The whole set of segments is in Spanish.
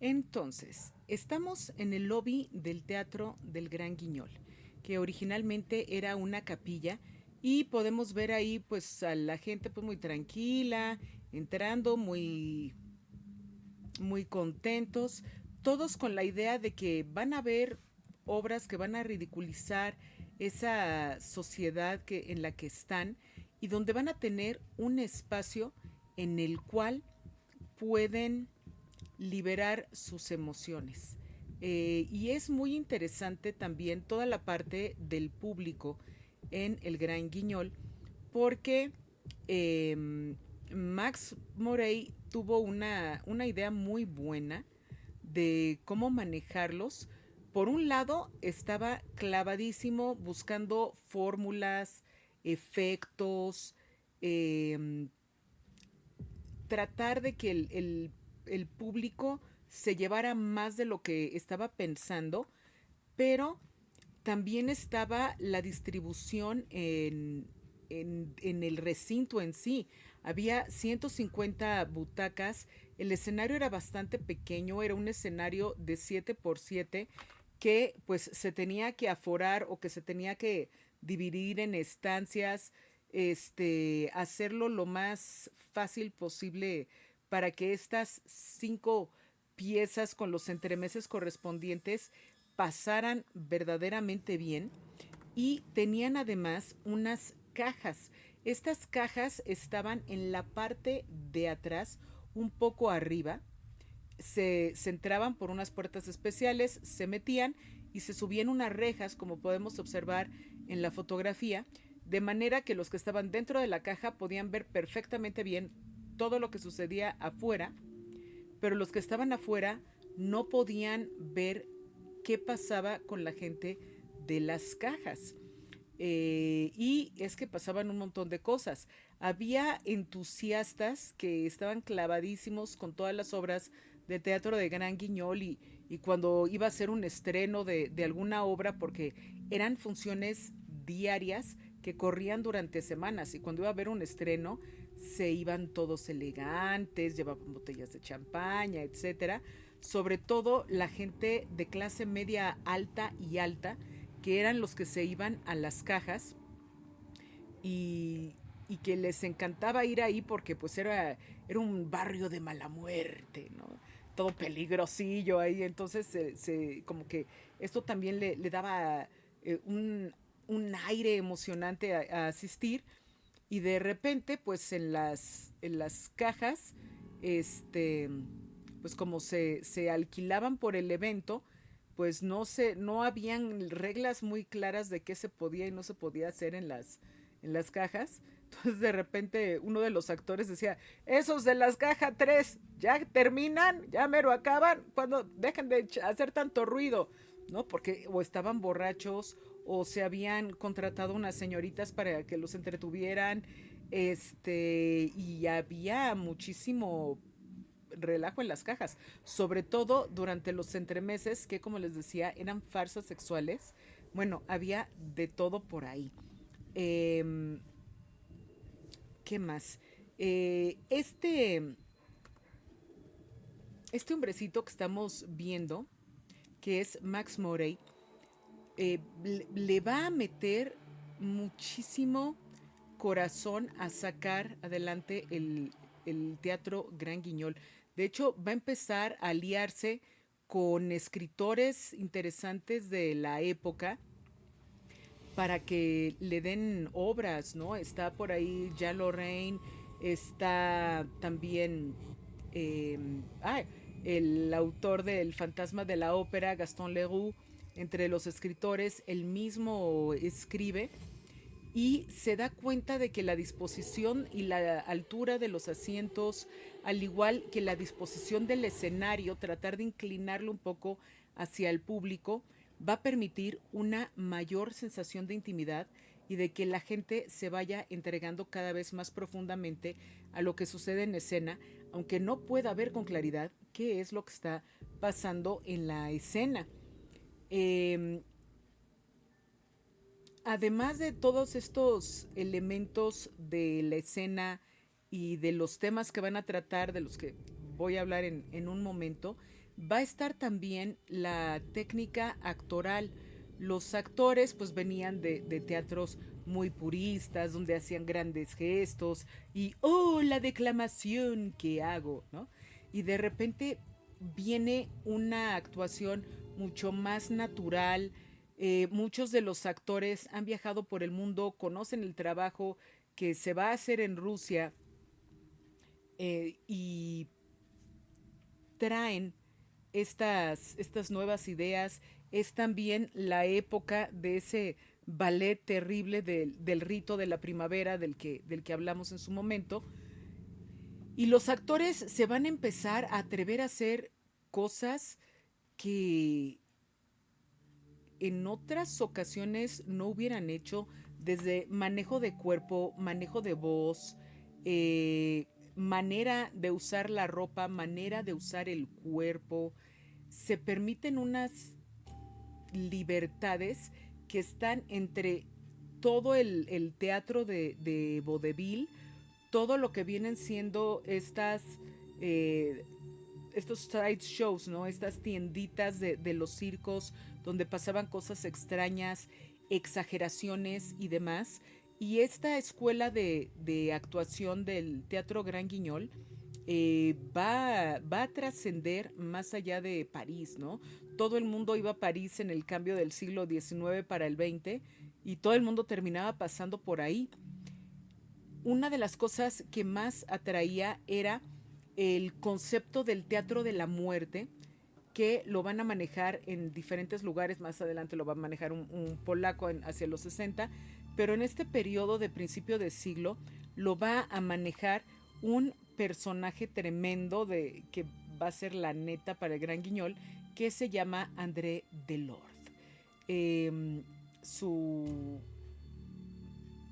Entonces, estamos en el lobby del Teatro del Gran Guiñol, que originalmente era una capilla y podemos ver ahí pues a la gente pues muy tranquila, entrando muy contentos, todos con la idea de que van a ver obras que van a ridiculizar esa sociedad en la que están y donde van a tener un espacio en el cual pueden liberar sus emociones. Y es muy interesante también toda la parte del público en el Gran Guiñol, porque Max Morey tuvo una idea muy buena de cómo manejarlos. Por un lado, estaba clavadísimo buscando fórmulas, efectos, eh, tratar de que el público se llevara más de lo que estaba pensando, pero también estaba la distribución en el recinto en sí. Había 150 butacas, el escenario era bastante pequeño, era un escenario de 7 por 7 que pues se tenía que aforar o que se tenía que dividir en estancias, hacerlo lo más fácil posible para que estas 5 piezas con los entremeses correspondientes pasaran verdaderamente bien y tenían además unas cajas. Estas cajas estaban en la parte de atrás, un poco arriba. Se entraban por unas puertas especiales, se metían y se subían unas rejas, como podemos observar en la fotografía, de manera que los que estaban dentro de la caja podían ver perfectamente bien todo lo que sucedía afuera, pero los que estaban afuera no podían ver qué pasaba con la gente de las cajas. Y es que pasaban un montón de cosas. Había entusiastas que estaban clavadísimos con todas las obras de teatro de Gran Guiñol y cuando iba a ser un estreno de alguna obra, porque eran funciones diarias que corrían durante semanas y cuando iba a haber un estreno se iban todos elegantes, llevaban botellas de champaña, etcétera. Sobre todo la gente de clase media alta y alta, que eran los que se iban a las cajas y que les encantaba ir ahí porque pues era un barrio de mala muerte, ¿no? Todo peligrosillo ahí, entonces como que esto también le daba un aire emocionante a asistir y de repente pues en las cajas, este, pues como se alquilaban por el evento, pues no habían reglas muy claras de qué se podía y no se podía hacer en las cajas. Entonces de repente uno de los actores decía, esos de las cajas 3 ya terminan, ya mero acaban, cuando dejan de hacer tanto ruido, ¿no? Porque o estaban borrachos o se habían contratado unas señoritas para que los entretuvieran, y había muchísimo relajo en las cajas, sobre todo durante los entremeses que, como les decía, eran farsas sexuales. Bueno, había de todo por ahí. Eh, ¿Qué más? Eh, este, este hombrecito que estamos viendo, que es Max Morey, le va a meter muchísimo corazón a sacar adelante el Teatro Gran Guiñol. De hecho, va a empezar a aliarse con escritores interesantes de la época para que le den obras, ¿no? Está por ahí Jean Lorraine, está también eh, ah, el autor del Fantasma de la Ópera, Gaston Leroux, entre los escritores, él mismo escribe y se da cuenta de que la disposición y la altura de los asientos, al igual que la disposición del escenario, tratar de inclinarlo un poco hacia el público, va a permitir una mayor sensación de intimidad y de que la gente se vaya entregando cada vez más profundamente a lo que sucede en escena, aunque no pueda ver con claridad qué es lo que está pasando en la escena. Eh, Además de todos estos elementos de la escena y de los temas que van a tratar, de los que voy a hablar en un momento, va a estar también la técnica actoral. Los actores pues venían de teatros muy puristas, donde hacían grandes gestos y, oh, la declamación que hago, ¿no? Y de repente viene una actuación mucho más natural. Muchos de los actores han viajado por el mundo, conocen el trabajo que se va a hacer en Rusia, y traen estas nuevas ideas. Es también la época de ese ballet terrible del rito de la primavera del que hablamos en su momento. Y los actores se van a empezar a atrever a hacer cosas que en otras ocasiones no hubieran hecho, desde manejo de cuerpo, manejo de voz, manera de usar la ropa, manera de usar el cuerpo. Se permiten unas libertades que están entre todo el teatro de vodevil, todo lo que vienen siendo eh, estos side shows, ¿no? Estas tienditas de los circos donde pasaban cosas extrañas, exageraciones y demás. Y esta escuela de actuación del Teatro Gran Guiñol va a trascender más allá de París, ¿no? Todo el mundo iba a París en el cambio del siglo XIX para el XX y todo el mundo terminaba pasando por ahí. Una de las cosas que más atraía era el concepto del teatro de la muerte, que lo van a manejar en diferentes lugares. Más adelante lo va a manejar un polaco hacia los 60, pero en este periodo de principio de siglo lo va a manejar un personaje tremendo que va a ser la neta para el Gran Guiñol, que se llama André Delord. Su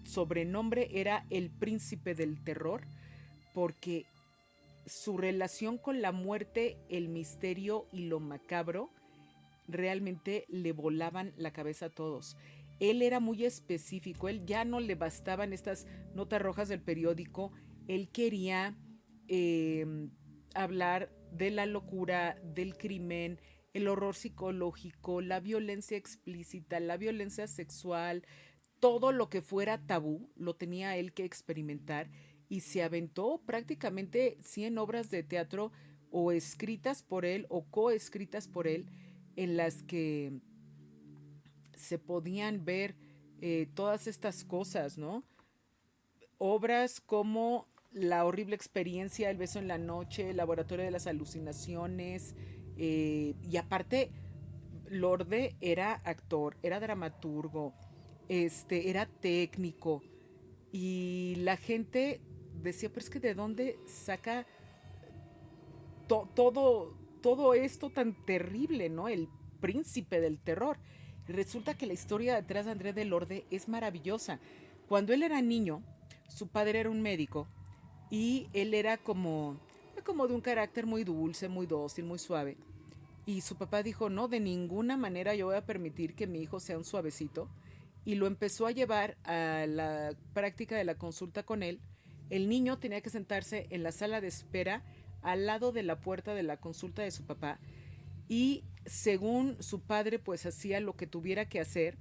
sobrenombre era el príncipe del terror, porque su relación con la muerte, el misterio y lo macabro realmente le volaban la cabeza a todos. Él era muy específico, él ya no le bastaban estas notas rojas del periódico, él quería eh, hablar de la locura, del crimen, el horror psicológico, la violencia explícita, la violencia sexual, todo lo que fuera tabú lo tenía él que experimentar, y se aventó prácticamente 100 obras de teatro o escritas por él o coescritas por él, en las que se podían ver todas estas cosas, ¿no? Obras como La horrible experiencia, El beso en la noche, El laboratorio de las alucinaciones, y aparte Lorde era actor, era dramaturgo, era técnico, y la gente decía, pero es que ¿de dónde saca todo esto tan terrible, ¿no? El príncipe del terror. Y resulta que la historia detrás de Andrés Delorde es maravillosa. Cuando él era niño, su padre era un médico y él era como de un carácter muy dulce, muy dócil, muy suave. Y su papá dijo, no, de ninguna manera yo voy a permitir que mi hijo sea un suavecito. Y lo empezó a llevar a la práctica de la consulta con él. El niño tenía que sentarse en la sala de espera al lado de la puerta de la consulta de su papá, y según su padre pues hacía lo que tuviera que hacer.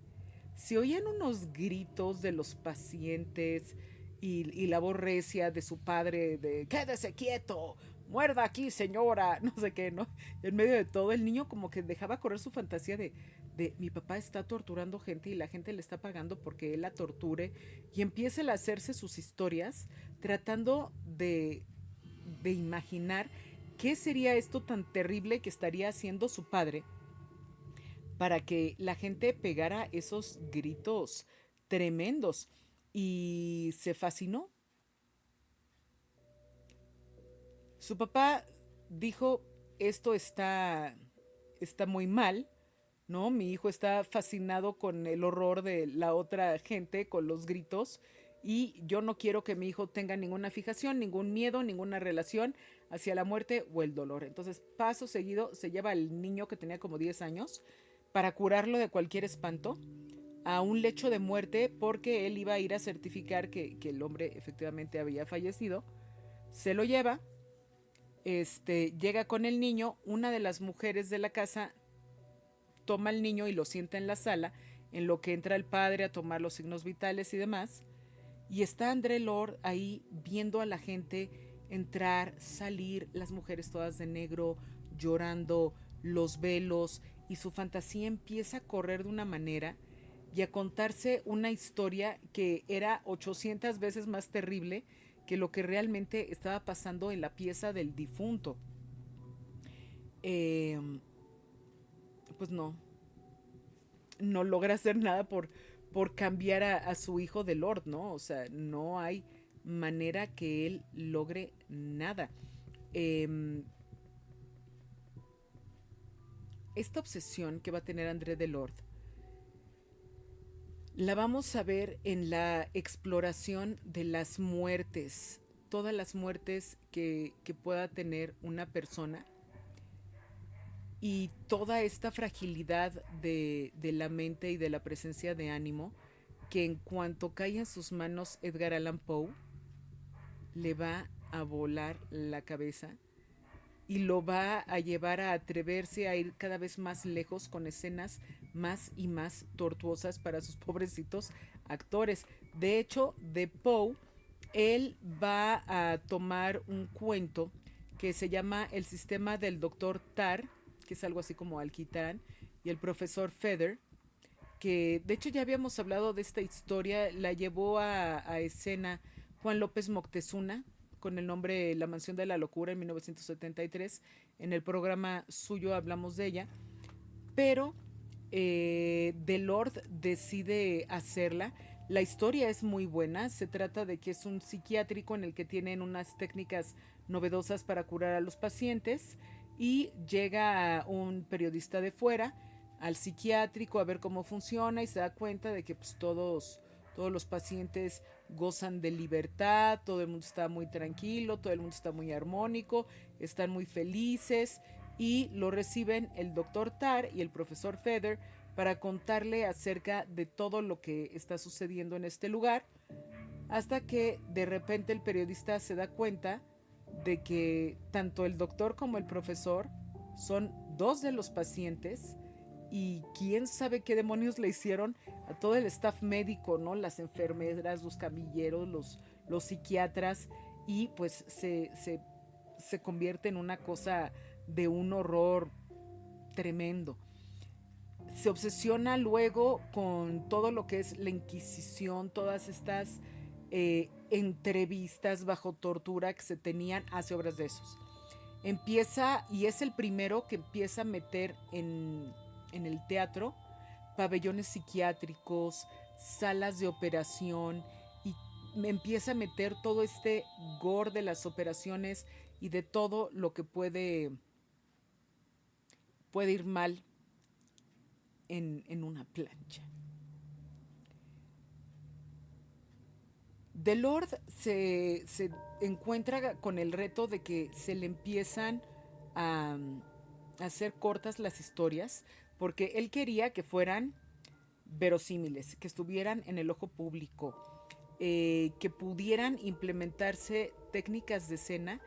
Se oían unos gritos de los pacientes y la voz recia de su padre de quédese quieto, muerda aquí señora, no sé qué, ¿no? En medio de todo el niño como que dejaba correr su fantasía de mi papá está torturando gente y la gente le está pagando porque él la torture, y empieza a hacerse sus historias tratando de imaginar qué sería esto tan terrible que estaría haciendo su padre para que la gente pegara esos gritos tremendos. Y se fascinó. Su papá dijo, esto está muy mal, ¿no? Mi hijo está fascinado con el horror de la otra gente, con los gritos, y yo no quiero que mi hijo tenga ninguna fijación, ningún miedo, ninguna relación hacia la muerte o el dolor. Entonces, paso seguido, se lleva al niño que tenía como 10 años para curarlo de cualquier espanto a un lecho de muerte, porque él iba a ir a certificar que el hombre efectivamente había fallecido. Se lo lleva, Llega con el niño, una de las mujeres de la casa toma al niño y lo sienta en la sala, en lo que entra el padre a tomar los signos vitales y demás. Y está André Lord ahí viendo a la gente entrar, salir, las mujeres todas de negro, llorando, los velos, y su fantasía empieza a correr de una manera y a contarse una historia que era 800 veces más terrible que lo que realmente estaba pasando en la pieza del difunto. Eh, pues no logra hacer nada por cambiar a su hijo de Lord, ¿no? O sea, no hay manera que él logre nada. Eh, esta obsesión que va a tener André de Lord la vamos a ver en la exploración de las muertes, todas las muertes que pueda tener una persona y toda esta fragilidad de la mente y de la presencia de ánimo que en cuanto cae en sus manos Edgar Allan Poe, le va a volar la cabeza y lo va a llevar a atreverse a ir cada vez más lejos con escenas más y más tortuosas para sus pobrecitos actores. De hecho, de Poe, él va a tomar un cuento que se llama El sistema del doctor Tar, que es algo así como Alquitrán, y el profesor Feather, que de hecho ya habíamos hablado de esta historia, la llevó a escena Juan López Moctezuma con el nombre La Mansión de la Locura en 1973. En el programa suyo hablamos de ella, pero Delord decide hacerla. La historia es muy buena, se trata de que es un psiquiátrico en el que tienen unas técnicas novedosas para curar a los pacientes y llega un periodista de fuera al psiquiátrico a ver cómo funciona y se da cuenta de que pues, todos los pacientes gozan de libertad, todo el mundo está muy tranquilo, todo el mundo está muy armónico, están muy felices y lo reciben el doctor Tar y el profesor Feather para contarle acerca de todo lo que está sucediendo en este lugar, hasta que de repente el periodista se da cuenta de que tanto el doctor como el profesor son dos de los pacientes y quién sabe qué demonios le hicieron a todo el staff médico, ¿no? Las enfermeras, los camilleros, los psiquiatras y pues se convierte en una cosa de un horror tremendo. Se obsesiona luego con todo lo que es la Inquisición, todas estas entrevistas bajo tortura que se tenían hace obras de esos. Empieza, y es el primero que empieza a meter en el teatro pabellones psiquiátricos, salas de operación, y empieza a meter todo este gore de las operaciones y de todo lo que puede ir mal en una plancha. Delord se encuentra con el reto de que se le empiezan a, a hacer cortas las historias, porque él quería que fueran verosímiles, que estuvieran en el ojo público, que pudieran implementarse técnicas de escena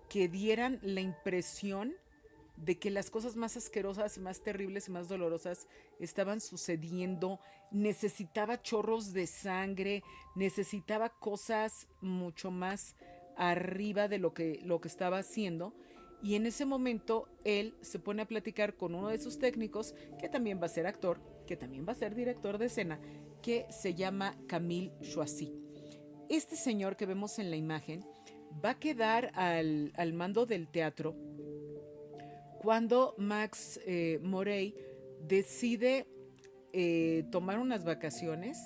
que dieran la impresión de que las cosas más asquerosas, más terribles y más dolorosas estaban sucediendo. Necesitaba chorros de sangre, necesitaba cosas mucho más arriba de lo que estaba haciendo. Y en ese momento él se pone a platicar con uno de sus técnicos, que también va a ser actor, que también va a ser director de escena, que se llama Camille Choisy. Este señor que vemos en la imagen va a quedar al mando del teatro cuando Max Morey decide tomar unas vacaciones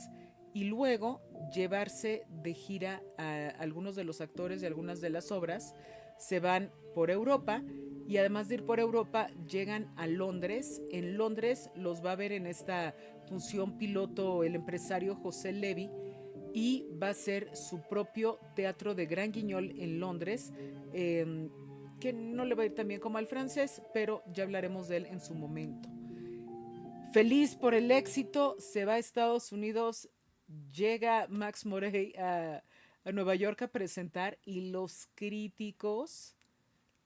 y luego llevarse de gira a algunos de los actores de algunas de las obras. Se van por Europa y además de ir por Europa llegan a Londres. En Londres los va a ver en esta función piloto el empresario José Levy y va a ser su propio teatro de Gran Guignol en Londres, que no le va a ir tan bien como al francés, pero ya hablaremos de él en su momento. Feliz por el éxito, se va a Estados Unidos, llega Max Morey a Nueva York a presentar y los críticos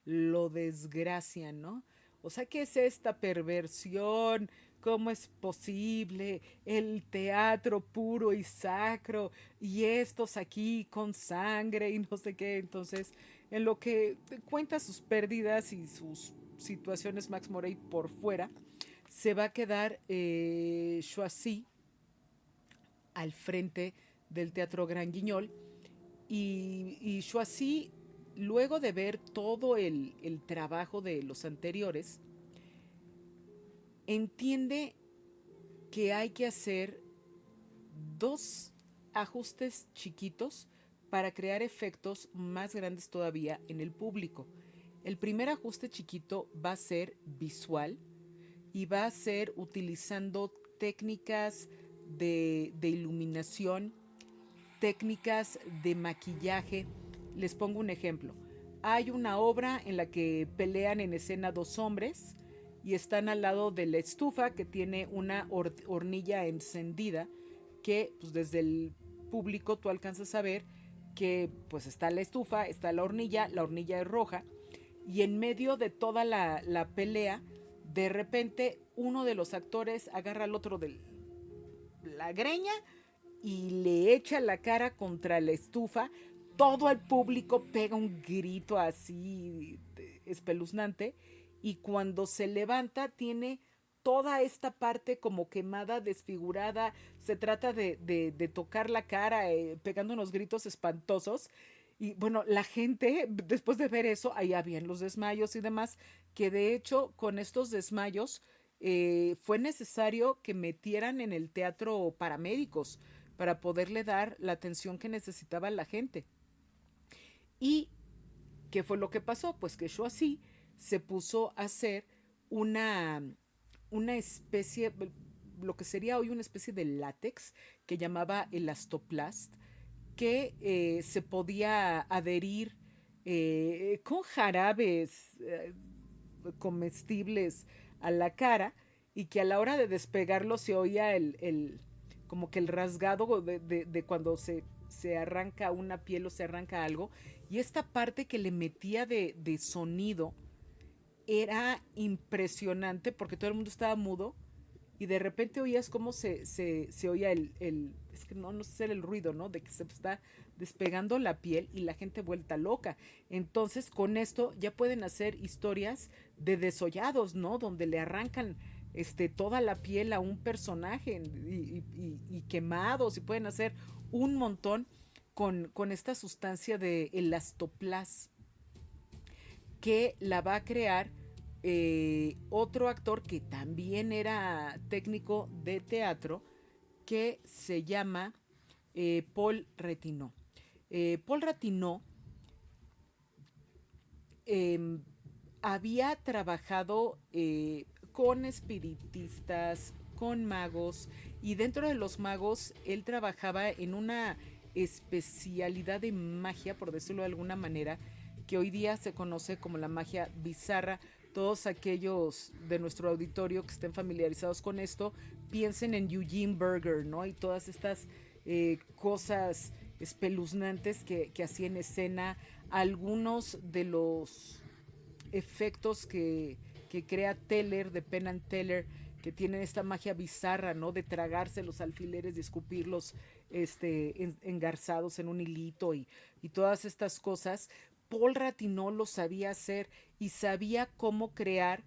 lo desgracian, ¿no? O sea, ¿qué es esta perversión? ¿Cómo es posible el teatro puro y sacro y estos aquí con sangre y no sé qué? Entonces, en lo que cuenta sus pérdidas y sus situaciones Max Morey por fuera, se va a quedar Choisy al frente del Teatro Gran Guiñol y Choisy, luego de ver todo el trabajo de los anteriores, entiende que hay que hacer dos ajustes chiquitos para crear efectos más grandes todavía en el público. El primer ajuste chiquito va a ser visual y va a ser utilizando técnicas de iluminación, técnicas de maquillaje. Les pongo un ejemplo. Hay una obra en la que pelean en escena dos hombres y están al lado de la estufa que tiene una hornilla encendida que pues desde el público tú alcanzas a ver que pues está la estufa, está la hornilla es roja y en medio de toda la pelea de repente uno de los actores agarra al otro de la greña y le echa la cara contra la estufa. Todo el público pega un grito así espeluznante y cuando se levanta tiene toda esta parte como quemada, desfigurada. Se trata de tocar la cara pegando unos gritos espantosos. Y bueno, la gente, después de ver eso, ahí habían los desmayos y demás, que de hecho con estos desmayos fue necesario que metieran en el teatro paramédicos para poderle dar la atención que necesitaba la gente. ¿Y qué fue lo que pasó? Pues que Choisy se puso a hacer una, una especie, lo que sería hoy una especie de látex que llamaba elastoplast, que se podía adherir con jarabes comestibles a la cara y que a la hora de despegarlo se oía como que el rasgado de cuando se arranca una piel o se arranca algo. Y esta parte que le metía de sonido era impresionante porque todo el mundo estaba mudo y de repente oías cómo se oía es que no sé si era el ruido, ¿no? De que se está despegando la piel y la gente vuelta loca. Entonces, con esto ya pueden hacer historias de desollados, ¿no? Donde le arrancan toda la piel a un personaje y quemados y pueden hacer un montón con esta sustancia de elastoplas que la va a crear otro actor que también era técnico de teatro, que se llama Paul Retinó. Paul Retinó eh, había trabajado con espiritistas, con magos, y dentro de los magos él trabajaba en una especialidad de magia, por decirlo de alguna manera, que hoy día se conoce como la magia bizarra. Todos aquellos de nuestro auditorio que estén familiarizados con esto, piensen en Eugene Berger, ¿no? Y todas estas cosas espeluznantes que hacía en escena, algunos de los efectos que crea Teller, de Penn and Teller, que tienen esta magia bizarra, ¿no? De tragarse los alfileres y escupirlos engarzados en un hilito y todas estas cosas. Paul Ratinó lo sabía hacer y sabía cómo crear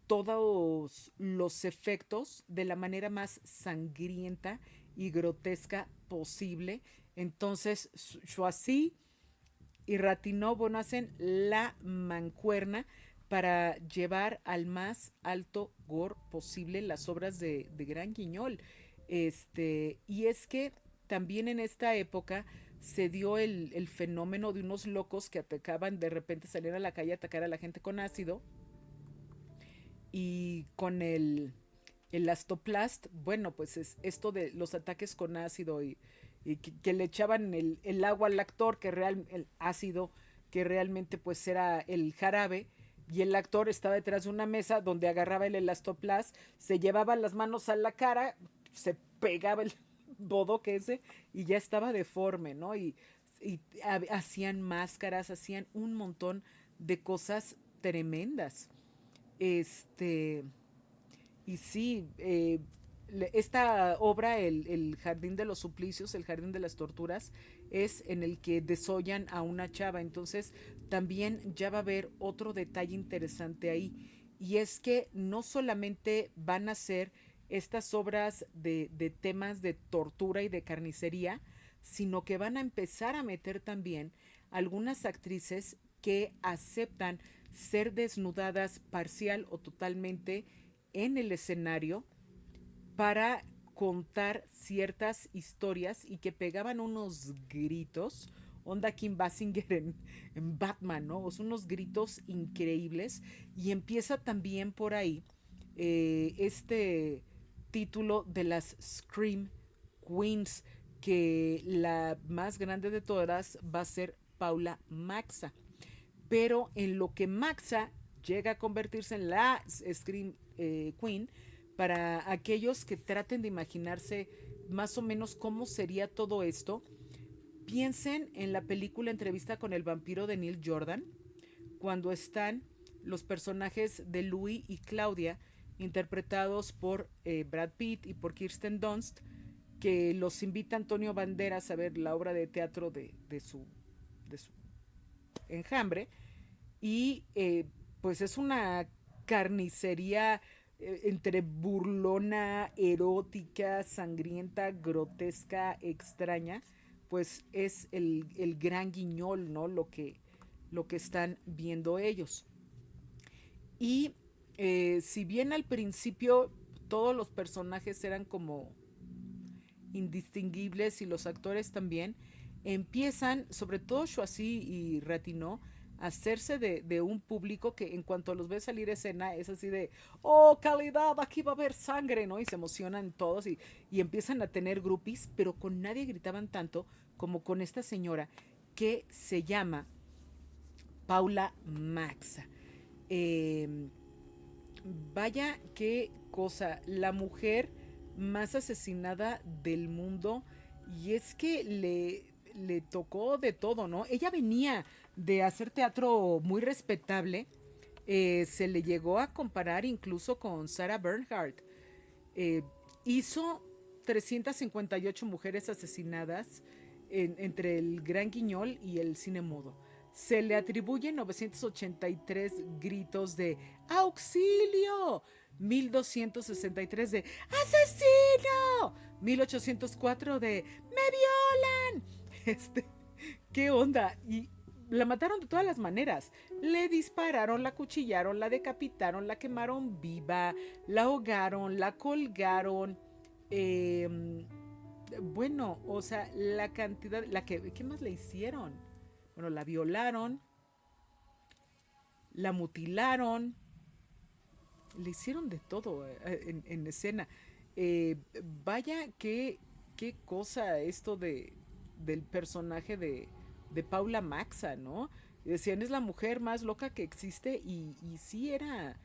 todos los efectos de la manera más sangrienta y grotesca posible. Entonces, Choisy y Ratinó, bueno, hacen la mancuerna para llevar al más alto gore posible las obras de Gran Guiñol. Y es que también en esta época se dio el fenómeno de unos locos que atacaban, de repente salían a la calle a atacar a la gente con ácido y con el astoplast, bueno, pues es esto de los ataques con ácido y que le echaban el agua al actor, el ácido, que realmente pues era el jarabe, y el actor estaba detrás de una mesa donde agarraba el elastoplast, se llevaba las manos a la cara, se pegaba el bodoque ese y ya estaba deforme, ¿no? Y hacían máscaras, hacían un montón de cosas tremendas. Este, y sí, esta obra, el Jardín de los Suplicios, el Jardín de las Torturas, es en el que desollan a una chava. Entonces también ya va a haber otro detalle interesante ahí. Y es que no solamente van a ser estas obras de temas de tortura y de carnicería, sino que van a empezar a meter también algunas actrices que aceptan ser desnudadas parcial o totalmente en el escenario para contar ciertas historias y que pegaban unos gritos, onda Kim Basinger en Batman, ¿no? O sea, unos gritos increíbles. Y empieza también por ahí este título de las Scream Queens, que la más grande de todas va a ser Paula Maxa. Pero en lo que Maxa llega a convertirse en la Scream Queen, para aquellos que traten de imaginarse más o menos cómo sería todo esto, piensen en la película Entrevista con el vampiro de Neil Jordan, cuando están los personajes de Louis y Claudia, interpretados por Brad Pitt y por Kirsten Dunst, que los invita Antonio Banderas a ver la obra de teatro de su enjambre. Y pues es una carnicería entre burlona, erótica, sangrienta, grotesca, extraña. Pues es el gran guiñol, ¿no? Lo que están viendo ellos. Y si bien al principio todos los personajes eran como indistinguibles y los actores también, empiezan, sobre todo Choisy y Ratinot, a hacerse de un público que en cuanto los ve salir a escena es así de, oh, calidad, aquí va a haber sangre, ¿no? Y se emocionan todos y empiezan a tener groupies, pero con nadie gritaban tanto como con esta señora que se llama Paula Maxa. Eh, Vaya qué cosa, la mujer más asesinada del mundo. Y es que le tocó de todo, ¿no? Ella venía de hacer teatro muy respetable. Se le llegó a comparar incluso con Sarah Bernhardt. Eh, Hizo 358 mujeres asesinadas entre el Gran Guiñol y el cine mudo. Se le atribuyen 983 gritos de ¡auxilio! 1263 de ¡asesino! 1804 de ¡me violan! Este, ¿Qué onda? Y la mataron de todas las maneras. Le dispararon, la cuchillaron, la decapitaron, la quemaron viva, la ahogaron, la colgaron. Eh, bueno, o sea, la cantidad, ¿qué más le hicieron? Bueno, la violaron, la mutilaron, le hicieron de todo en escena. Eh, Vaya qué cosa esto del personaje de Paula Maxa, ¿no? Decían, es la mujer más loca que existe y sí era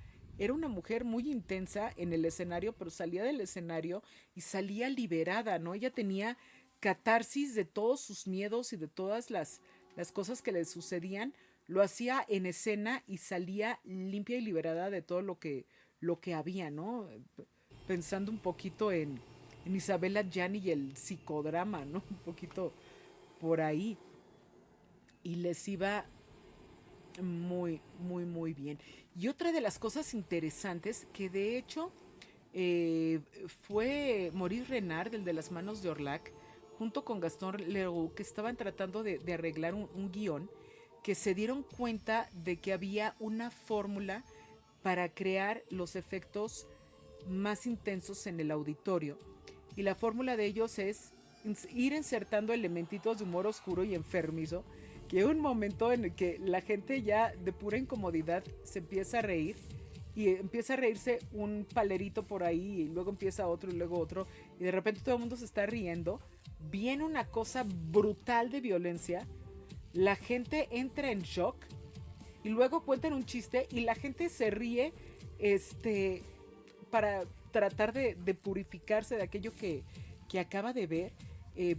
una mujer muy intensa en el escenario, pero salía del escenario y salía liberada, ¿no? Ella tenía catarsis de todos sus miedos y de todas las cosas que le sucedían, lo hacía en escena y salía limpia y liberada de todo lo que había, ¿no? Pensando un poquito en Isabella Gianni y el psicodrama, ¿no? Un poquito por ahí. Y les iba muy, muy, muy bien. Y otra de las cosas interesantes que de hecho fue Maurice Renard, el de las manos de Orlac, junto con Gaston Leroux, que estaban tratando de arreglar un guión, que se dieron cuenta de que había una fórmula para crear los efectos más intensos en el auditorio. Y la fórmula de ellos es ir insertando elementitos de humor oscuro y enfermizo, que hay un momento en el que la gente ya de pura incomodidad se empieza a reír y empieza a reírse un palerito por ahí y luego empieza otro y luego otro y de repente todo el mundo se está riendo, viene una cosa brutal de violencia, la gente entra en shock y luego cuentan un chiste y la gente se ríe para tratar de purificarse de aquello que acaba de ver. Eh,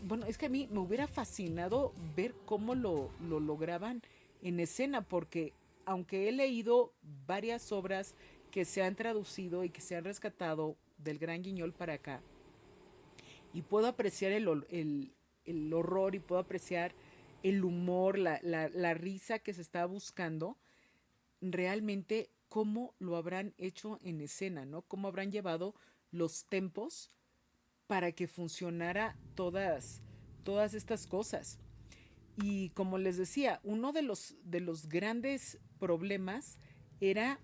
bueno, es que a mí me hubiera fascinado ver cómo lo lograban en escena, porque aunque he leído varias obras que se han traducido y que se han rescatado del Gran Guiñol para acá, y puedo apreciar el horror y puedo apreciar el humor, la risa que se está buscando, realmente cómo lo habrán hecho en escena, ¿no? Cómo habrán llevado los tempos para que funcionara todas estas cosas. Y como les decía, uno de los grandes problemas era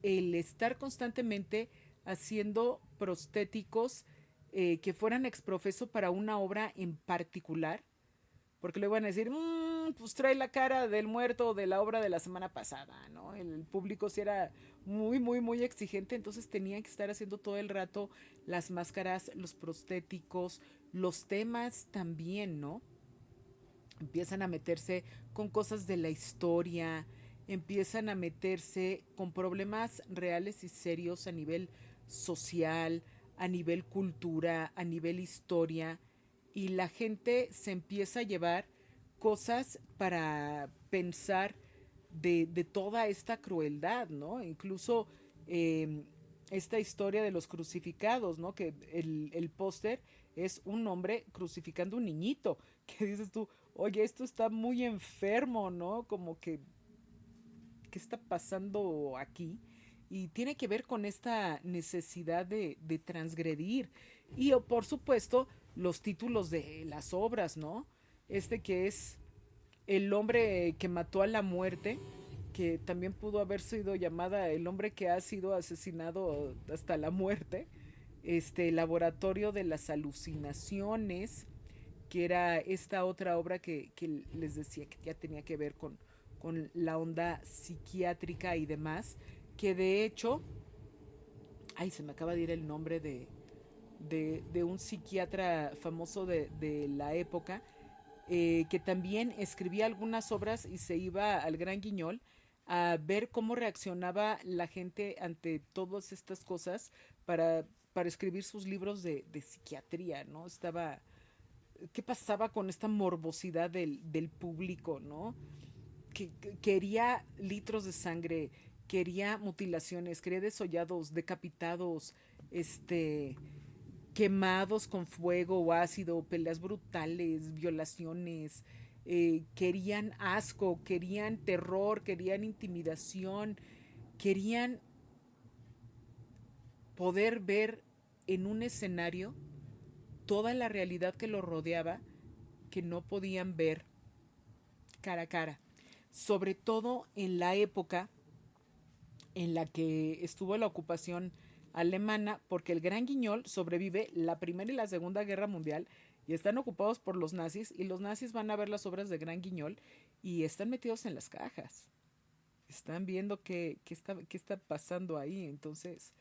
el estar constantemente haciendo prostéticos que fueran exprofeso para una obra en particular, porque luego van a decir, pues trae la cara del muerto de la obra de la semana pasada, ¿no? El público sí era muy exigente, entonces tenían que estar haciendo todo el rato las máscaras, los prostéticos, los temas también, ¿no? Empiezan a meterse con cosas de la historia, empiezan a meterse con problemas reales y serios a nivel social, a nivel cultura, a nivel historia, y la gente se empieza a llevar cosas para pensar de toda esta crueldad, ¿no? Incluso eh, esta historia de los crucificados, ¿no? Que el póster es un hombre crucificando un niñito, que dices tú, oye, esto está muy enfermo, ¿no? Como que, ¿qué está pasando aquí? Y tiene que ver con esta necesidad de transgredir. Y por supuesto, los títulos de las obras, ¿no? Este que es el hombre que mató a la muerte, que también pudo haber sido llamada el hombre que ha sido asesinado hasta la muerte, este laboratorio de las alucinaciones, que era esta otra obra que les decía que ya tenía que ver con la onda psiquiátrica y demás, que de hecho, ay, se me acaba de ir el nombre de un psiquiatra famoso de la época, que también escribía algunas obras y se iba al Gran Guiñol a ver cómo reaccionaba la gente ante todas estas cosas para escribir sus libros de psiquiatría, ¿no? Estaba, ¿qué pasaba con esta morbosidad del público, ¿no? Que quería litros de sangre, quería mutilaciones, quería desollados, decapitados, este, quemados con fuego o ácido, peleas brutales, violaciones, querían asco, querían terror, querían intimidación, querían poder ver en un escenario toda la realidad que los rodeaba que no podían ver cara a cara. Sobre todo en la época en la que estuvo la ocupación alemana, porque el Gran Guiñol sobrevive la Primera y la Segunda Guerra Mundial y están ocupados por los nazis, y los nazis van a ver las obras de Gran Guiñol y están metidos en las cajas. Están viendo qué está pasando ahí. Entonces,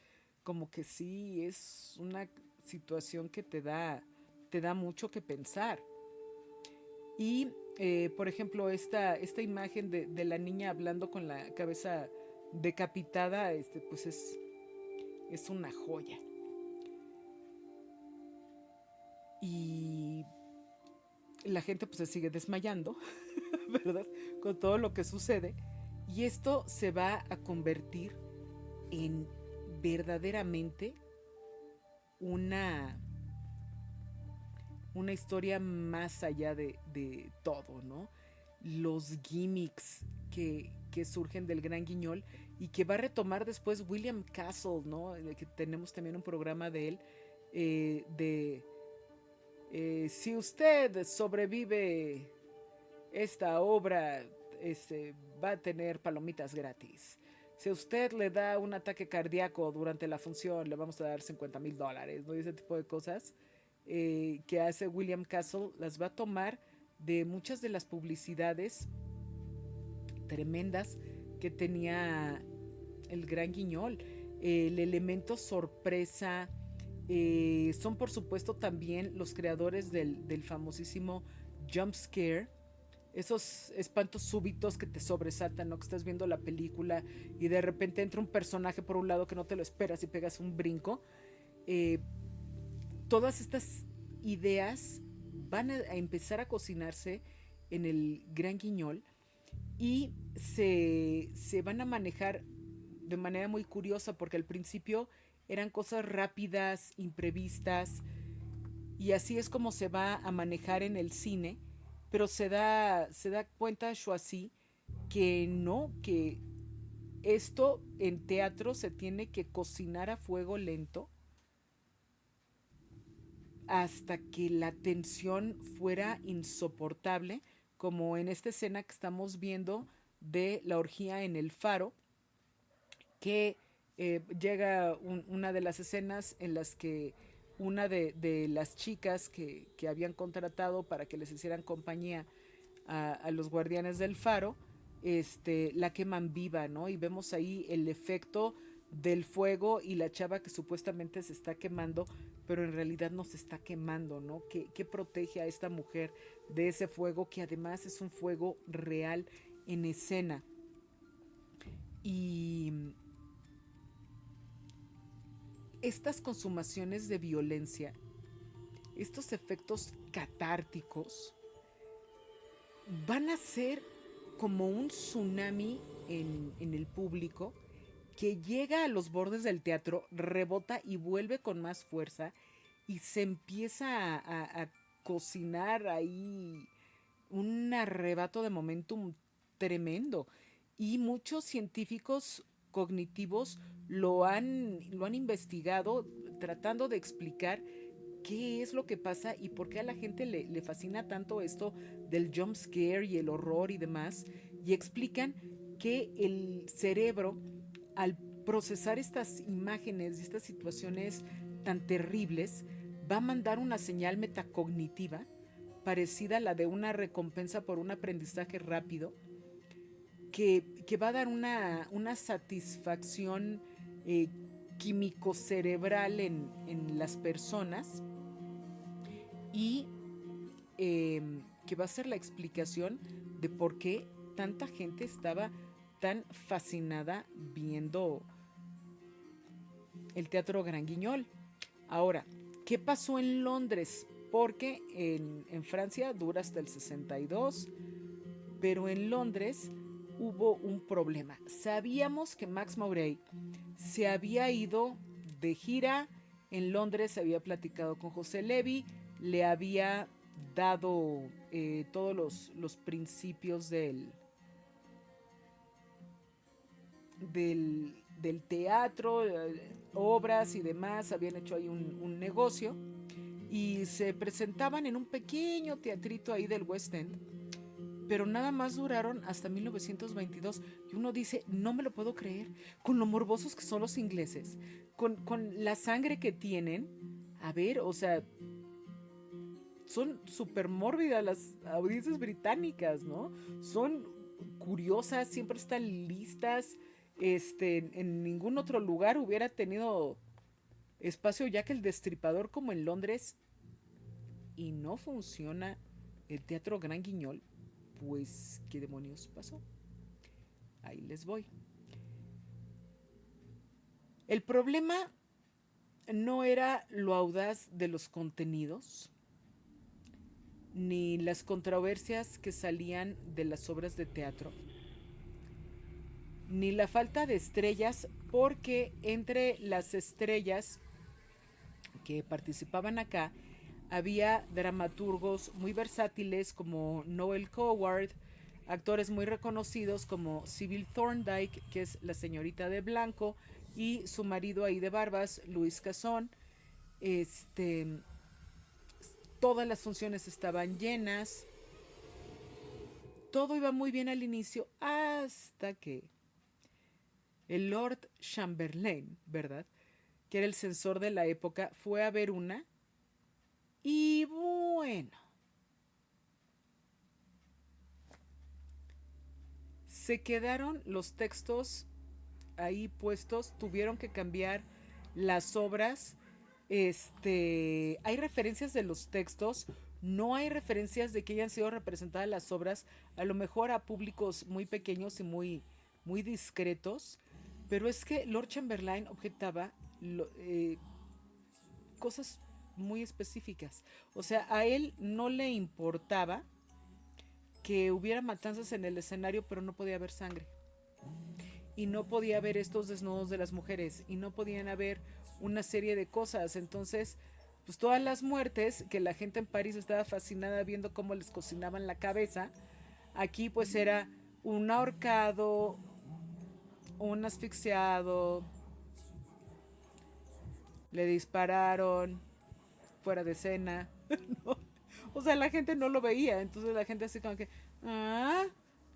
como que sí, es una situación que te da mucho que pensar. Y, por ejemplo, esta imagen de la niña hablando con la cabeza decapitada, pues es una joya. Y la gente pues se sigue desmayando, ¿verdad? Con todo lo que sucede. Y esto se va a convertir en verdaderamente una, una historia más allá de todo, ¿no? Los gimmicks que surgen del Gran Guiñol y que va a retomar después William Castle, ¿no? Que tenemos también un programa de él, de si usted sobrevive esta obra, va a tener palomitas gratis. Si usted le da un ataque cardíaco durante la función, le vamos a dar $50,000, ¿no? Y ese tipo de cosas que hace William Castle las va a tomar de muchas de las publicidades tremendas que tenía el Gran Guiñol. El elemento sorpresa, son por supuesto también los creadores del famosísimo jump scare, esos espantos súbitos que te sobresaltan, ¿no? Que estás viendo la película y de repente entra un personaje por un lado que no te lo esperas y pegas un brinco. Eh, Todas estas ideas van a empezar a cocinarse en el Gran Guiñol y se van a manejar de manera muy curiosa, porque al principio eran cosas rápidas, imprevistas, y así es como se va a manejar en el cine, pero se da cuenta Choisy que no, que esto en teatro se tiene que cocinar a fuego lento hasta que la tensión fuera insoportable, como en esta escena que estamos viendo de la orgía en el faro, que llega una de las escenas en las que una de las chicas que habían contratado para que les hicieran compañía a los guardianes del faro, la queman viva, ¿no? Y vemos ahí el efecto del fuego y la chava que supuestamente se está quemando, pero en realidad no se está quemando, ¿no? Que protege a esta mujer de ese fuego, que además es un fuego real en escena. Y estas consumaciones de violencia, estos efectos catárticos, van a ser como un tsunami en el público que llega a los bordes del teatro, rebota y vuelve con más fuerza y se empieza a cocinar ahí un arrebato de momentum tremendo. Y muchos científicos cognitivos lo han investigado tratando de explicar qué es lo que pasa y por qué a la gente le fascina tanto esto del jump scare y el horror y demás. Y explican que el cerebro, al procesar estas imágenes y estas situaciones tan terribles, va a mandar una señal metacognitiva parecida a la de una recompensa por un aprendizaje rápido, que va a dar una satisfacción eh, químico-cerebral en las personas, y eh, que va a ser la explicación de por qué tanta gente estaba tan fascinada viendo el Teatro Gran Guiñol. Ahora, ¿qué pasó en Londres? Porque en Francia dura hasta el 62, pero en Londres hubo un problema. Sabíamos que Max Maury se había ido de gira en Londres, se había platicado con José Levy, le había dado todos los principios del teatro, obras y demás, habían hecho ahí un negocio y se presentaban en un pequeño teatrito ahí del West End, pero nada más duraron hasta 1922 y uno dice, no me lo puedo creer, con lo morbosos que son los ingleses, con la sangre que tienen, a ver, o sea, son súper mórbidas las audiencias británicas, ¿no? Son curiosas, siempre están listas. En ningún otro lugar hubiera tenido espacio Jack el Destripador como en Londres, y no funciona el Teatro Gran Guiñol. Pues, ¿qué demonios pasó? Ahí les voy. El problema no era lo audaz de los contenidos, ni las controversias que salían de las obras de teatro, ni la falta de estrellas, porque entre las estrellas que participaban acá había dramaturgos muy versátiles como Noel Coward, actores muy reconocidos como Sybil Thorndike, que es la señorita de blanco, y su marido ahí de barbas, Luis Cazón. Este, Todas las funciones estaban llenas, todo iba muy bien al inicio, hasta que el Lord Chamberlain, ¿verdad?, que era el censor de la época, fue a ver una, y bueno, se quedaron los textos ahí puestos, tuvieron que cambiar las obras. Hay referencias de los textos, no hay referencias de que hayan sido representadas las obras, a lo mejor a públicos muy pequeños y muy discretos, pero es que Lord Chamberlain objetaba cosas muy específicas. O sea, a él no le importaba que hubiera matanzas en el escenario, pero no podía haber sangre. Y no podía haber estos desnudos de las mujeres. Y no podían haber una serie de cosas. Entonces, pues todas las muertes, que la gente en París estaba fascinada viendo cómo les cocinaban la cabeza, aquí pues era un ahorcado, un asfixiado, le dispararon fuera de escena. ¿No? O sea, la gente no lo veía, entonces la gente así como que, ah.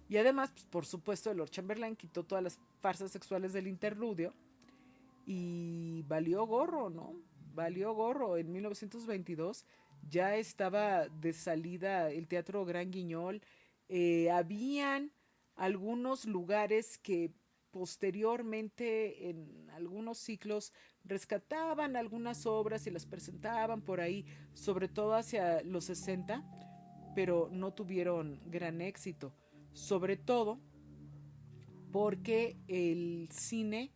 Y además, pues, por supuesto, Lord Chamberlain quitó todas las farsas sexuales del interludio y valió gorro, ¿no? Valió gorro. En 1922 ya estaba de salida el Teatro Gran Guiñol. Habían algunos lugares que posteriormente en algunos ciclos rescataban algunas obras y las presentaban por ahí, sobre todo hacia los 60, pero no tuvieron gran éxito, sobre todo porque el cine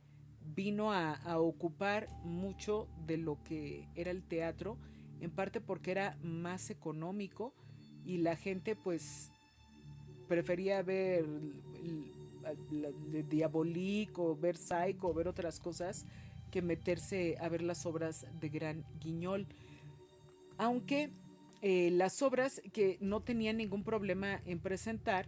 vino a ocupar mucho de lo que era el teatro, en parte porque era más económico y la gente pues prefería ver Diabolique o ver Psycho o ver otras cosas que meterse a ver las obras de Gran Guiñol. Aunque las obras que no tenían ningún problema en presentar,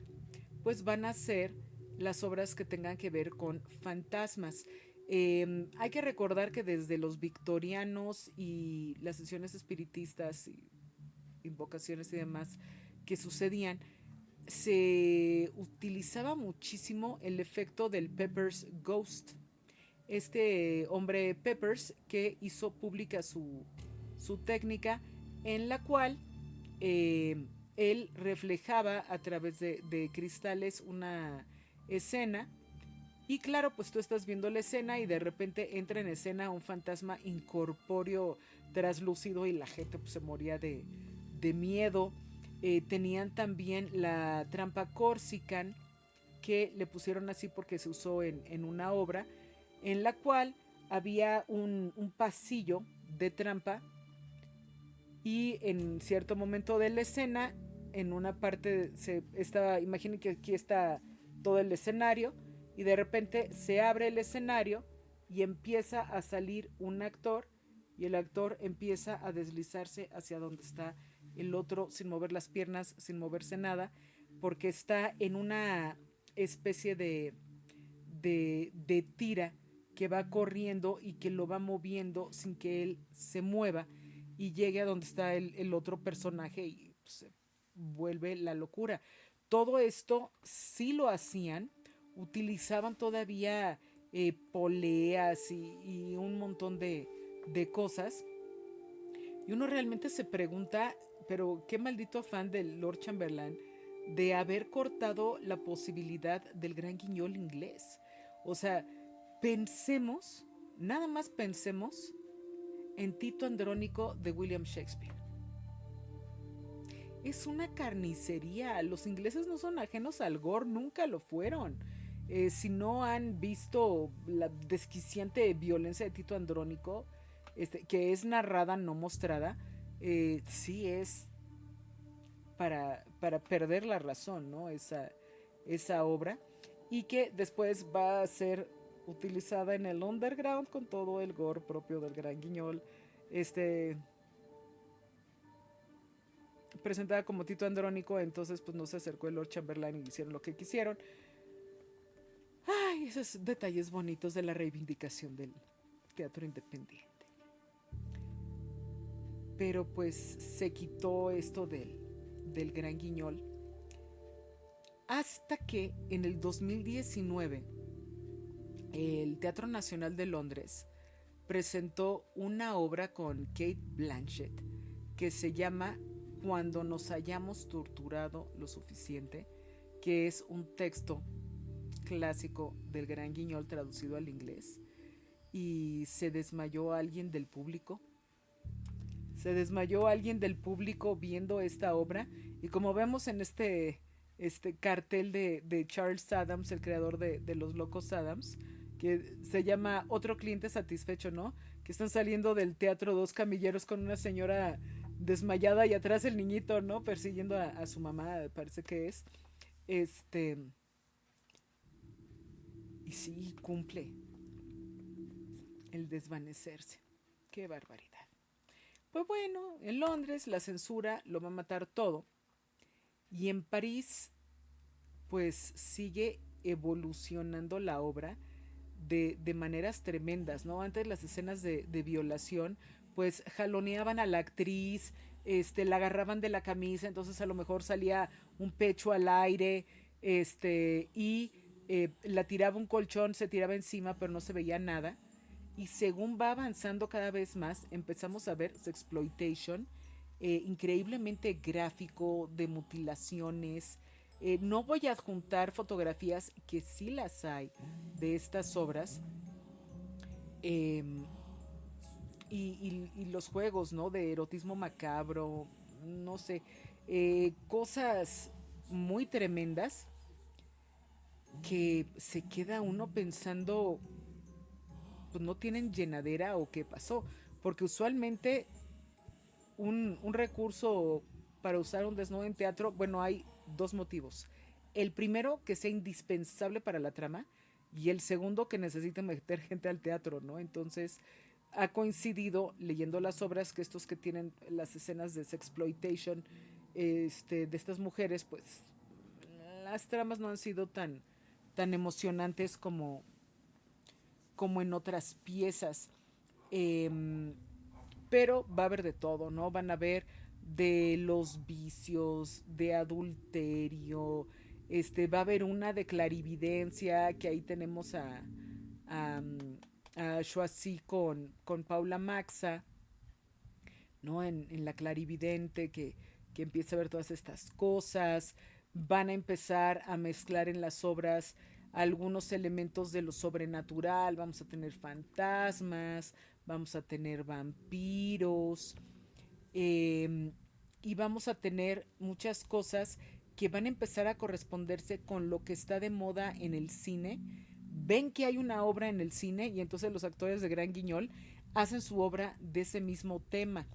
pues van a ser las obras que tengan que ver con fantasmas. Hay que recordar que desde los victorianos y las sesiones espiritistas y invocaciones y demás que sucedían, se utilizaba muchísimo el efecto del Pepper's Ghost. Este hombre Peppers que hizo pública su técnica en la cual eh, él reflejaba a través de cristales una escena y claro, pues tú estás viendo la escena y de repente entra en escena un fantasma incorpóreo traslúcido y la gente pues, se moría de miedo. Tenían también la trampa Corsican, que le pusieron así porque se usó en una obra, en la cual había un pasillo de trampa y en cierto momento de la escena, en una parte se estaba, imaginen que aquí está todo el escenario y de repente se abre el escenario y empieza a salir un actor y el actor empieza a deslizarse hacia donde está el otro sin mover las piernas, sin moverse nada, porque está en una especie de tira que va corriendo y que lo va moviendo sin que él se mueva y llegue a donde está el otro personaje y pues, se vuelve la locura. Todo esto sí lo hacían, utilizaban todavía poleas y un montón de cosas. Y uno realmente se pregunta, pero qué maldito afán del Lord Chamberlain de haber cortado la posibilidad del gran guiñol inglés. O sea, pensemos, nada más pensemos en Tito Andrónico de William Shakespeare. Es una carnicería. Los ingleses no son ajenos al gore, nunca lo fueron. Si no han visto la desquiciante violencia de Tito Andrónico, que es narrada, no mostrada, sí es para perder la razón, ¿no? Esa obra. Y que después va a ser utilizada en el underground con todo el gore propio del Gran Guiñol. Presentada como Tito Andrónico, entonces pues no se acercó el Lord Chamberlain y hicieron lo que quisieron. Ay, esos detalles bonitos de la reivindicación del teatro independiente. Pero pues se quitó esto del Gran Guiñol hasta que en el 2019 el Teatro Nacional de Londres presentó una obra con Kate Blanchett que se llama Cuando nos hayamos torturado lo suficiente, que es un texto clásico del Gran Guiñol traducido al inglés. Y se desmayó alguien del público. Se desmayó alguien del público viendo esta obra. Y como vemos en este cartel de Charles Addams, el creador de Los Locos Adams, que se llama Otro cliente satisfecho, ¿no? Que están saliendo del teatro dos camilleros con una señora desmayada y atrás el niñito, ¿no? Persiguiendo a su mamá, parece que es. Este, y sí, cumple el desvanecerse. Qué barbaridad. Pues bueno, en Londres la censura lo va a matar todo. Y en París, pues sigue evolucionando la obra de maneras tremendas, ¿no? Antes las escenas de violación, pues jaloneaban a la actriz, la agarraban de la camisa, entonces a lo mejor salía un pecho al aire, y la tiraba un colchón, se tiraba encima, pero no se veía nada. Y según va avanzando cada vez más, empezamos a ver sexploitation, increíblemente gráfico, de mutilaciones. No voy a adjuntar fotografías, que sí las hay, de estas obras. eh, y los juegos, ¿no? De erotismo macabro, no sé, cosas muy tremendas que se queda uno pensando, pues no tienen llenadera o qué pasó. Porque usualmente un recurso para usar un desnudo en teatro, bueno, hay dos motivos. El primero, que sea indispensable para la trama, y el segundo, que necesita meter gente al teatro, ¿no? Entonces, ha coincidido leyendo las obras que estos que tienen las escenas de sexploitation, de estas mujeres, pues las tramas no han sido tan emocionantes como en otras piezas. Em, pero va a haber de todo, ¿no? Van a ver de los vicios, de adulterio, va a haber una de clarividencia, que ahí tenemos a, a Schwarzy con Paula Maxa, ¿no? En la clarividente que empieza a ver todas estas cosas. Van a empezar a mezclar en las obras algunos elementos de lo sobrenatural. Vamos a tener fantasmas, vamos a tener vampiros, eh, y vamos a tener muchas cosas que van a empezar a corresponderse con lo que está de moda en el cine. Ven que hay una obra en el cine y entonces los actores de Gran Guiñol hacen su obra de ese mismo tema.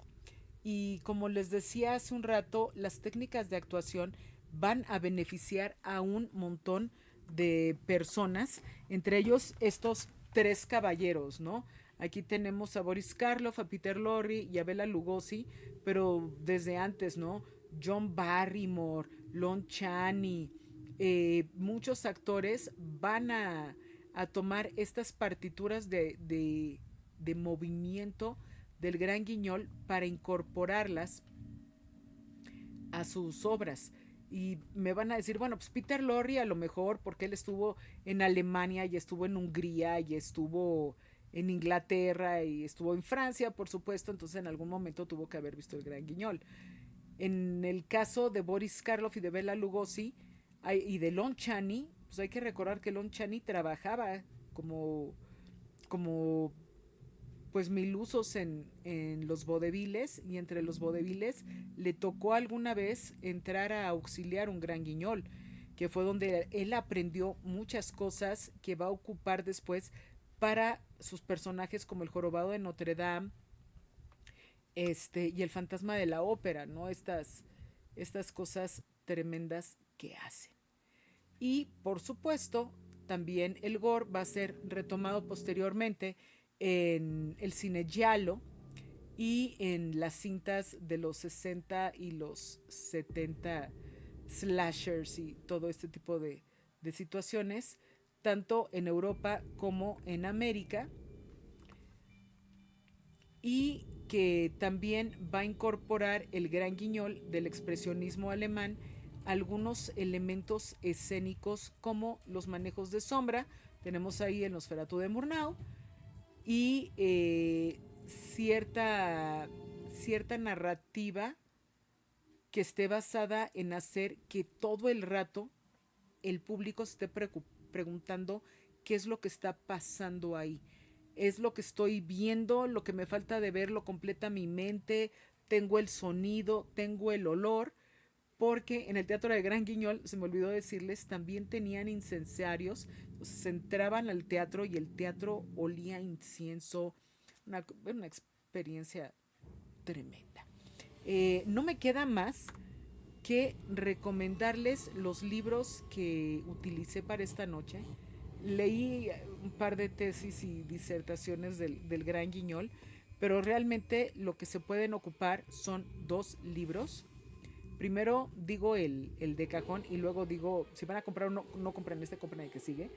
Y como les decía hace un rato, las técnicas de actuación van a beneficiar a un montón de personas, entre ellos estos tres caballeros, ¿no? Aquí tenemos a Boris Karloff, a Peter Lorre y a Bela Lugosi, pero desde antes, ¿no? John Barrymore, Lon Chaney, muchos actores van a tomar estas partituras de movimiento del Gran Guiñol para incorporarlas a sus obras. Y me van a decir, bueno, pues Peter Lorre a lo mejor porque él estuvo en Alemania y estuvo en Hungría y estuvo en Inglaterra y estuvo en Francia, por supuesto, entonces en algún momento tuvo que haber visto el Gran Guiñol. En el caso de Boris Karloff y de Bela Lugosi y de Lon Chaney, pues hay que recordar que Lon Chaney trabajaba como, como pues mil usos en los vodeviles, y entre los vodeviles le tocó alguna vez entrar a auxiliar un Gran Guiñol, que fue donde él aprendió muchas cosas que va a ocupar después para sus personajes como el Jorobado de Notre Dame, y el Fantasma de la Ópera, ¿no? Estas cosas tremendas que hacen. Y por supuesto, también el gore va a ser retomado posteriormente en el cine giallo y en las cintas de los 60 y los 70, slashers y todo este tipo de situaciones, tanto en Europa como en América, y que también va a incorporar el Gran Guiñol del expresionismo alemán algunos elementos escénicos como los manejos de sombra. Tenemos ahí el Nosferatu de Murnau y cierta narrativa que esté basada en hacer que todo el rato el público se esté preguntando qué es lo que está pasando ahí. Es lo que estoy viendo, lo que me falta de ver lo completa mi mente, tengo el sonido, tengo el olor, porque en el Teatro de Gran Guiñol, se me olvidó decirles, también tenían incenciarios, entonces entraban al teatro y el teatro olía a incienso, una experiencia tremenda. No me queda más que recomendarles los libros que utilicé para esta noche. Leí un par de tesis y disertaciones del Gran Guiñol, pero realmente lo que se pueden ocupar son dos libros. Primero digo el de cajón y luego digo, si van a comprar uno, no compren este, compren el que sigue.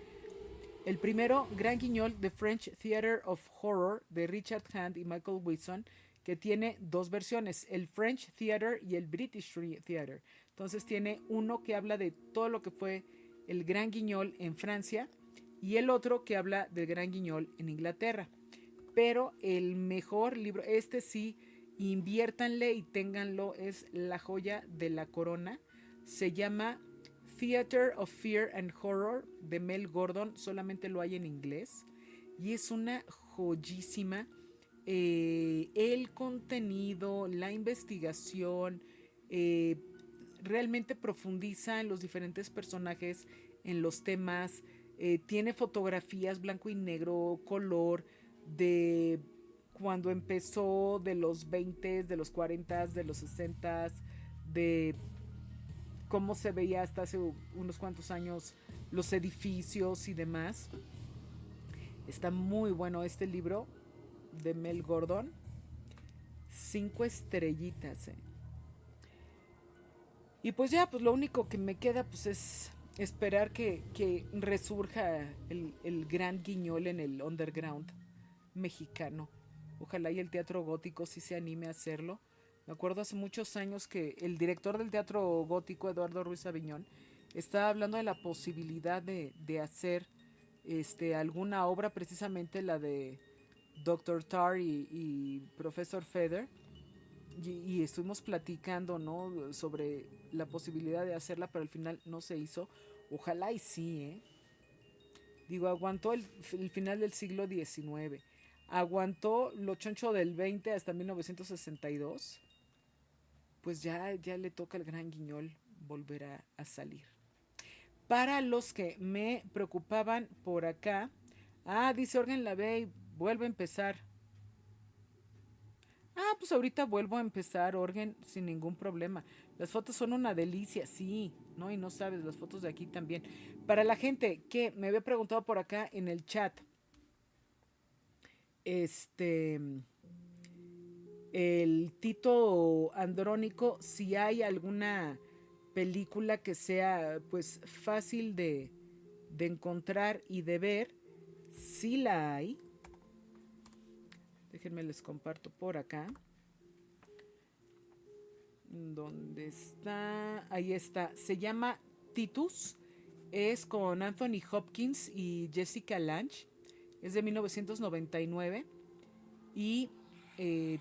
El primero, Gran Guiñol, The French Theatre of Horror, de Richard Hand y Michael Wilson, que tiene dos versiones, el French Theatre y el British Theatre. Entonces tiene uno que habla de todo lo que fue el Gran Guiñol en Francia y el otro que habla del Gran Guiñol en Inglaterra. Pero el mejor libro, este sí, inviértanle y ténganlo, es la joya de la corona. Se llama Theater of Fear and Horror de Mel Gordon, solamente lo hay en inglés y es una joyísima. El contenido, la investigación, eh, realmente profundiza en los diferentes personajes, en los temas, tiene fotografías blanco y negro, color, de cuando empezó, de los 20, de los 40, de los 60, de cómo se veía hasta hace unos cuantos años los edificios y demás. Está muy bueno este libro de Mel Gordon. 5 estrellitas. Y pues ya, pues lo único que me queda pues es esperar que resurja el gran Guiñol en el underground mexicano. Ojalá y el teatro gótico sí se anime a hacerlo. Me acuerdo hace muchos años que el director del teatro gótico, Eduardo Ruiz Aviñón, estaba hablando de la posibilidad de hacer alguna obra, precisamente la de Doctor Tar y Professor Feather. Y estuvimos platicando, ¿no? Sobre la posibilidad de hacerla, pero al final no se hizo. Ojalá y sí, ¿eh? Digo, aguantó el final del siglo XIX. Aguantó lo choncho del 20 hasta 1962. Pues ya le toca al Gran Guiñol volver a salir. Para los que me preocupaban por acá. Dice Orgen Lavey, vuelve a empezar. Pues ahorita vuelvo a empezar, Orgen, sin ningún problema. Las fotos son una delicia, sí, ¿no? Y no sabes, las fotos de aquí también. Para la gente que me había preguntado por acá en el chat, este, el Tito Andrónico, si hay alguna película que sea, pues, fácil de encontrar y de ver, sí la hay. Déjenme les comparto por acá. ¿Dónde está? Ahí está. Se llama Titus. Es con Anthony Hopkins y Jessica Lange. Es de 1999. Y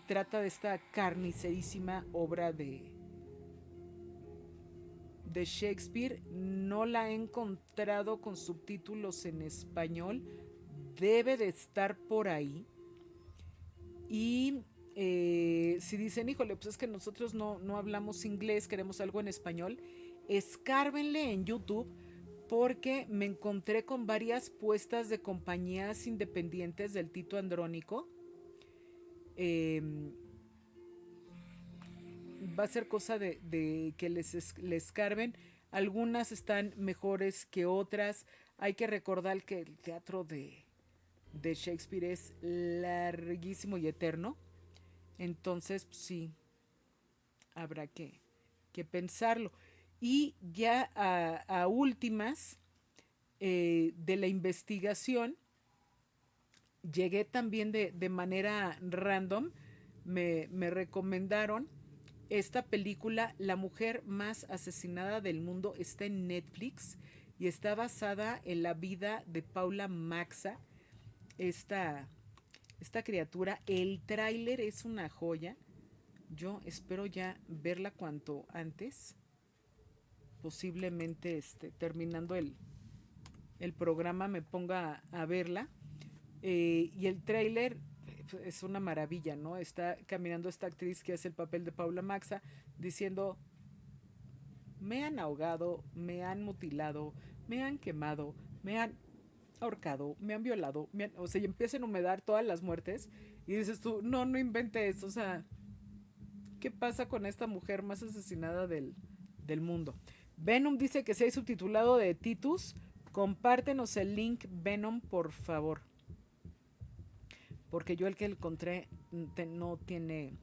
trata de esta carnicerísima obra de Shakespeare. No la he encontrado con subtítulos en español. Debe de estar por ahí. Y si dicen, híjole, pues es que nosotros no hablamos inglés, queremos algo en español, escárbenle en YouTube porque me encontré con varias puestas de compañías independientes del Tito Andrónico. Va a ser cosa de que les escarben. Algunas están mejores que otras. Hay que recordar que el teatro de Shakespeare es larguísimo y eterno. Entonces, pues, sí, habrá que pensarlo. Y ya a últimas de la investigación, llegué también de manera random, me recomendaron esta película, La mujer más asesinada del mundo, está en Netflix y está basada en la vida de Paula Maxa, esta criatura. El tráiler es una joya. Yo espero ya verla cuanto antes. Posiblemente terminando el programa me ponga a verla. Y el tráiler es una maravilla, ¿no? Está caminando esta actriz que hace el papel de Paula Maxa diciendo, me han ahogado, me han mutilado, me han quemado, me han ahorcado, me han violado, o sea, y empieza a enumerar todas las muertes y dices tú, no inventes, o sea, ¿Qué pasa con esta mujer más asesinada del mundo? Venom dice que se ha subtitulado de Titus. Compártenos el link, Venom, por favor. Porque yo el que encontré no tiene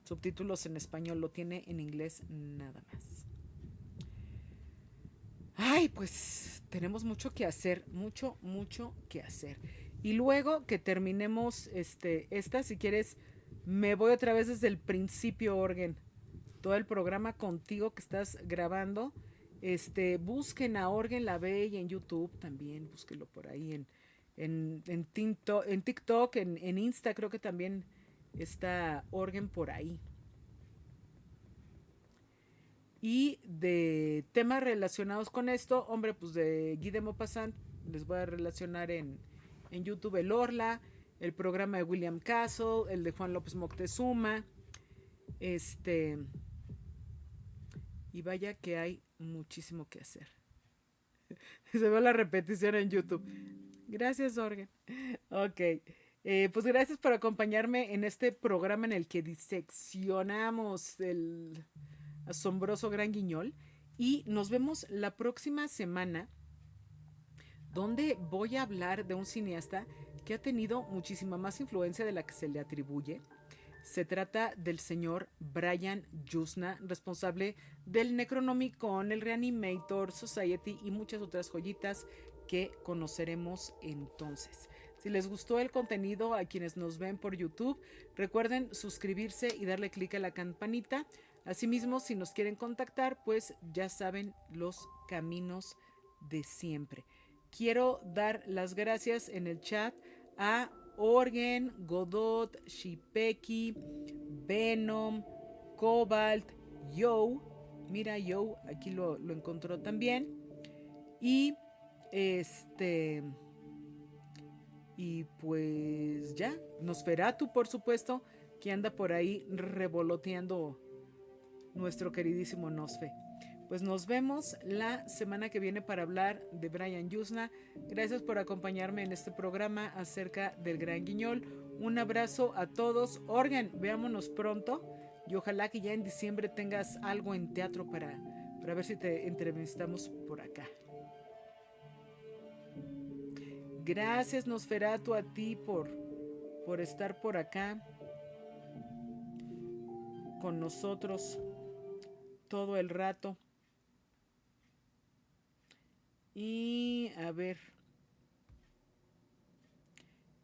subtítulos en español, lo tiene en inglés nada más. Ay, pues tenemos mucho que hacer, mucho que hacer. Y luego que terminemos esta, si quieres, me voy otra vez desde el principio, Orgen. Todo el programa contigo que estás grabando. Busquen a Orgen La Bella en YouTube también, búsquenlo por ahí en TikTok, en Insta creo que también está Orgen por ahí. Y de temas relacionados con esto, hombre, pues de Guy de Maupassant les voy a relacionar en YouTube el Orla, el programa de William Castle, el de Juan López Moctezuma, y vaya que hay muchísimo que hacer. Se ve la repetición en YouTube. Gracias, Orgen. Ok. Pues gracias por acompañarme en este programa en el que diseccionamos el asombroso Gran Guiñol. Y nos vemos la próxima semana, donde voy a hablar de un cineasta que ha tenido muchísima más influencia de la que se le atribuye. Se trata del señor Brian Yuzna, responsable del Necronomicon, el Reanimator Society y muchas otras joyitas que conoceremos entonces. Si les gustó el contenido, a quienes nos ven por YouTube, recuerden suscribirse y darle clic a la campanita. Asimismo, si nos quieren contactar, pues ya saben los caminos de siempre. Quiero dar las gracias en el chat a Orgen, Godot, Shipeki, Venom, Cobalt, Yo. Mira, Yo, aquí lo encontró también. Y y pues ya, Nosferatu, por supuesto, que anda por ahí revoloteando nuestro queridísimo Nosfe. Pues nos vemos la semana que viene para hablar de Brian Yuzna. Gracias por acompañarme en este programa acerca del Gran Guiñol. Un abrazo a todos. Orgen, veámonos pronto. Y ojalá que ya en diciembre tengas algo en teatro para ver si te entrevistamos por acá. Gracias, Nosferatu, a ti por estar por acá con nosotros todo el rato. Y a ver,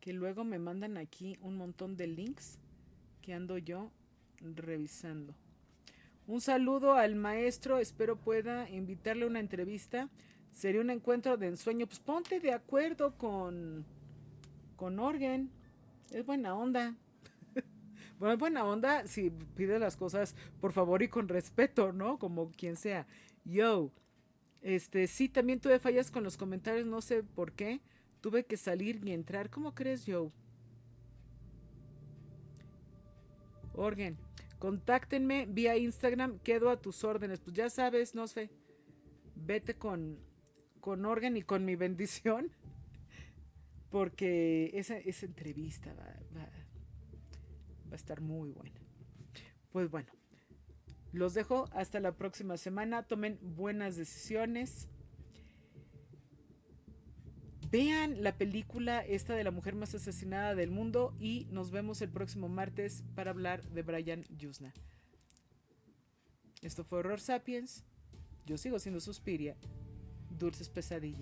que luego me mandan aquí un montón de links que ando yo revisando. Un saludo al maestro, espero pueda invitarle a una entrevista. Sería un encuentro de ensueño. Pues ponte de acuerdo con Orgen. Es buena onda. Bueno, es buena onda si pide las cosas por favor y con respeto, ¿no? Como quien sea. Yo, sí, también tuve fallas con los comentarios, no sé por qué. Tuve que salir y entrar. ¿Cómo crees, Joe? Orgen, contáctenme vía Instagram, quedo a tus órdenes. Pues ya sabes, no sé. Vete con Orgen y con mi bendición. Porque esa entrevista va a estar muy buena. Pues bueno, los dejo hasta la próxima semana. Tomen buenas decisiones. Vean la película esta de la mujer más asesinada del mundo y nos vemos el próximo martes para hablar de Brian Yuzna. Esto fue Horror Sapiens. Yo sigo siendo Suspiria. Dulces pesadillas.